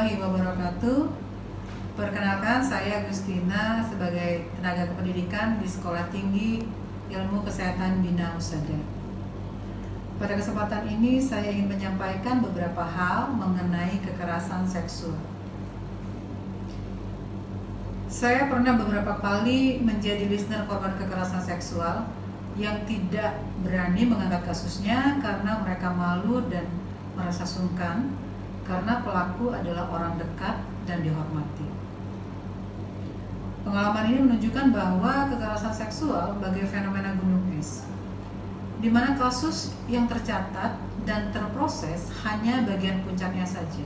warahmatullahi wabarakatuh. Perkenalkan, saya Agustina sebagai tenaga kependidikan di Sekolah Tinggi Ilmu Kesehatan Bina Husada. Pada kesempatan ini saya ingin menyampaikan beberapa hal mengenai kekerasan seksual. Saya pernah beberapa kali menjadi listener korban kekerasan seksual yang tidak berani mengangkat kasusnya karena mereka malu dan merasa sungkan karena pelaku adalah orang dekat dan dihormati. Pengalaman ini menunjukkan bahwa kekerasan seksual bagai fenomena gunung es, di mana kasus yang tercatat dan terproses hanya bagian puncaknya saja.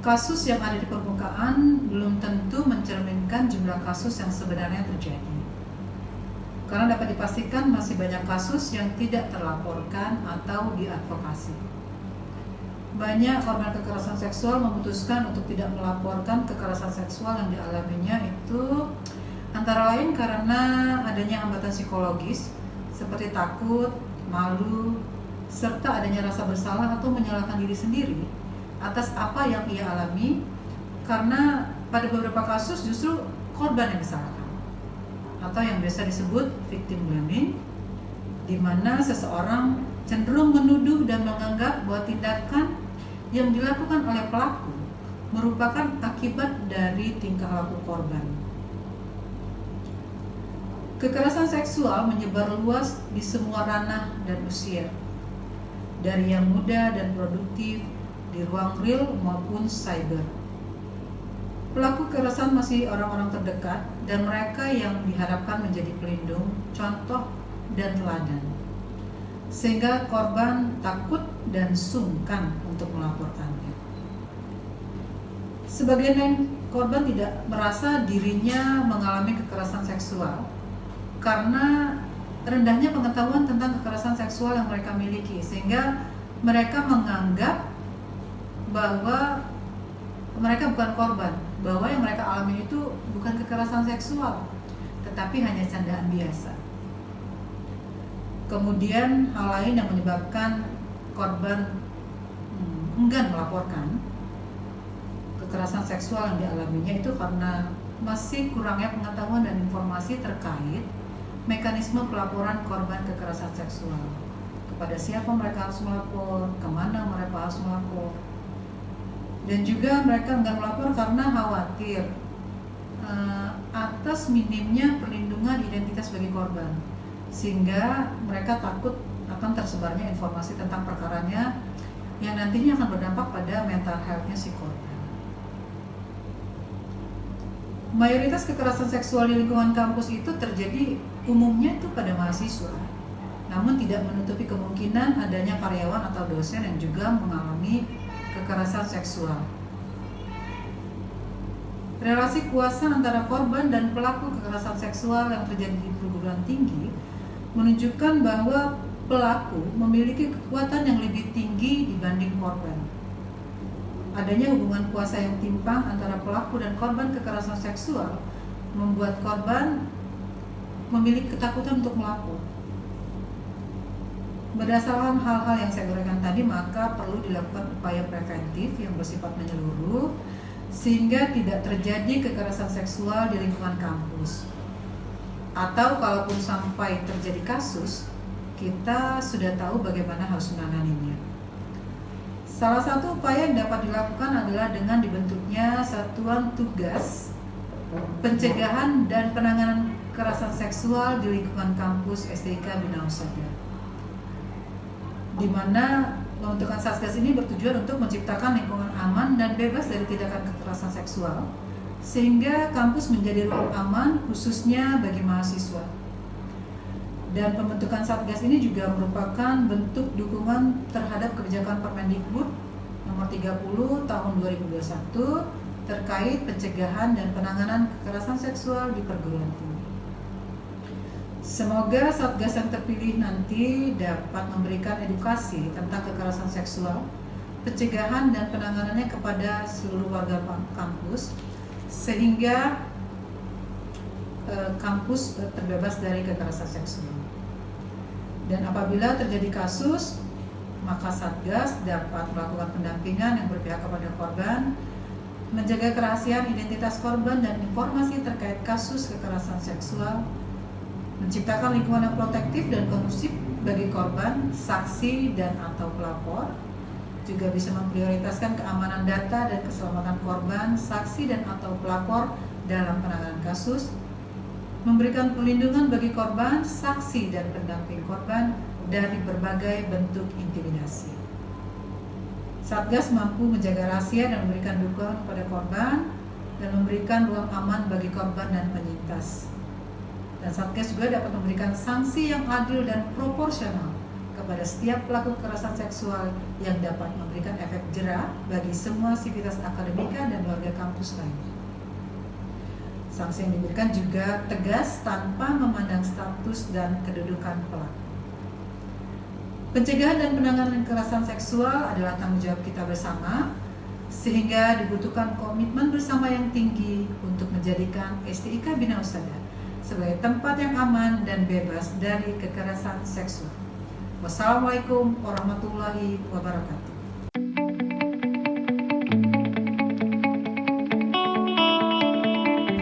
Kasus yang ada di permukaan belum tentu mencerminkan jumlah kasus yang sebenarnya terjadi. Karena dapat dipastikan masih banyak kasus yang tidak terlaporkan atau diadvokasi. Banyak korban kekerasan seksual memutuskan untuk tidak melaporkan kekerasan seksual yang dialaminya itu antara lain karena adanya hambatan psikologis seperti takut, malu, serta adanya rasa bersalah atau menyalahkan diri sendiri atas apa yang ia alami, karena pada beberapa kasus justru korban yang disalahkan atau yang biasa disebut victim blaming, di mana seseorang cenderung menuduh dan menganggap bahwa tindakan yang dilakukan oleh pelaku merupakan akibat dari tingkah laku korban. Kekerasan seksual menyebar luas di semua ranah dan usia, dari yang muda dan produktif di ruang real maupun cyber. Pelaku kekerasan masih orang-orang terdekat dan mereka yang diharapkan menjadi pelindung, contoh, dan teladan, sehingga korban takut dan sungkan untuk melaporkannya. Sebagian lain korban tidak merasa dirinya mengalami kekerasan seksual karena rendahnya pengetahuan tentang kekerasan seksual yang mereka miliki, sehingga mereka menganggap bahwa mereka bukan korban, bahwa yang mereka alami itu bukan kekerasan seksual, tetapi hanya candaan biasa. Kemudian hal lain yang menyebabkan korban enggan melaporkan kekerasan seksual yang dialaminya itu karena masih kurangnya pengetahuan dan informasi terkait mekanisme pelaporan korban kekerasan seksual. Kepada siapa mereka harus melapor, kemana mereka harus melapor. Dan juga mereka enggan melapor karena khawatir atas minimnya perlindungan identitas bagi korban, sehingga mereka takut akan tersebarnya informasi tentang perkaranya yang nantinya akan berdampak pada mental health-nya si korban. Mayoritas kekerasan seksual di lingkungan kampus itu terjadi umumnya itu pada mahasiswa, namun tidak menutupi kemungkinan adanya karyawan atau dosen yang juga mengalami kekerasan seksual. Relasi kuasa antara korban dan pelaku kekerasan seksual yang terjadi di perguruan tinggi menunjukkan bahwa pelaku memiliki kekuatan yang lebih tinggi dibanding korban. Adanya hubungan kuasa yang timpang antara pelaku dan korban kekerasan seksual membuat korban memiliki ketakutan untuk melapor. Berdasarkan hal-hal yang saya uraikan tadi, maka perlu dilakukan upaya preventif yang bersifat menyeluruh sehingga tidak terjadi kekerasan seksual di lingkungan kampus. Atau kalaupun sampai terjadi kasus, kita sudah tahu bagaimana harus menanganinya. Salah satu upaya yang dapat dilakukan adalah dengan dibentuknya Satuan Tugas Pencegahan dan Penanganan Kekerasan Seksual di lingkungan kampus STIK Bina Husada, di mana pembentukan Satgas ini bertujuan untuk menciptakan lingkungan aman dan bebas dari tindakan kekerasan seksual, sehingga kampus menjadi ruang aman khususnya bagi mahasiswa. Dan pembentukan Satgas ini juga merupakan bentuk dukungan terhadap kebijakan Permendikbud nomor 30 tahun 2021 terkait pencegahan dan penanganan kekerasan seksual di perguruan tinggi. Semoga Satgas yang terpilih nanti dapat memberikan edukasi tentang kekerasan seksual, pencegahan dan penanganannya kepada seluruh warga kampus, sehingga kampus terbebas dari kekerasan seksual. Dan apabila terjadi kasus, maka Satgas dapat melakukan pendampingan yang berpihak kepada korban, menjaga kerahasiaan identitas korban dan informasi terkait kasus kekerasan seksual, menciptakan lingkungan yang protektif dan kondusif bagi korban, saksi, dan atau pelapor, juga bisa memprioritaskan keamanan data dan keselamatan korban, saksi, dan atau pelapor dalam penanganan kasus, memberikan perlindungan bagi korban, saksi, dan pendamping korban dari berbagai bentuk intimidasi. Satgas mampu menjaga rahasia dan memberikan dukungan kepada korban dan memberikan ruang aman bagi korban dan penyintas. Dan Satgas juga dapat memberikan sanksi yang adil dan proporsional kepada setiap pelaku kekerasan seksual yang dapat memberikan efek jera bagi semua sivitas akademika dan warga kampus lainnya. Sanksi yang diberikan juga tegas tanpa memandang status dan kedudukan pelaku. Pencegahan dan penanganan kekerasan seksual adalah tanggung jawab kita bersama, sehingga dibutuhkan komitmen bersama yang tinggi untuk menjadikan STIK Bina Husada sebagai tempat yang aman dan bebas dari kekerasan seksual. Wassalamualaikum warahmatullahi wabarakatuh.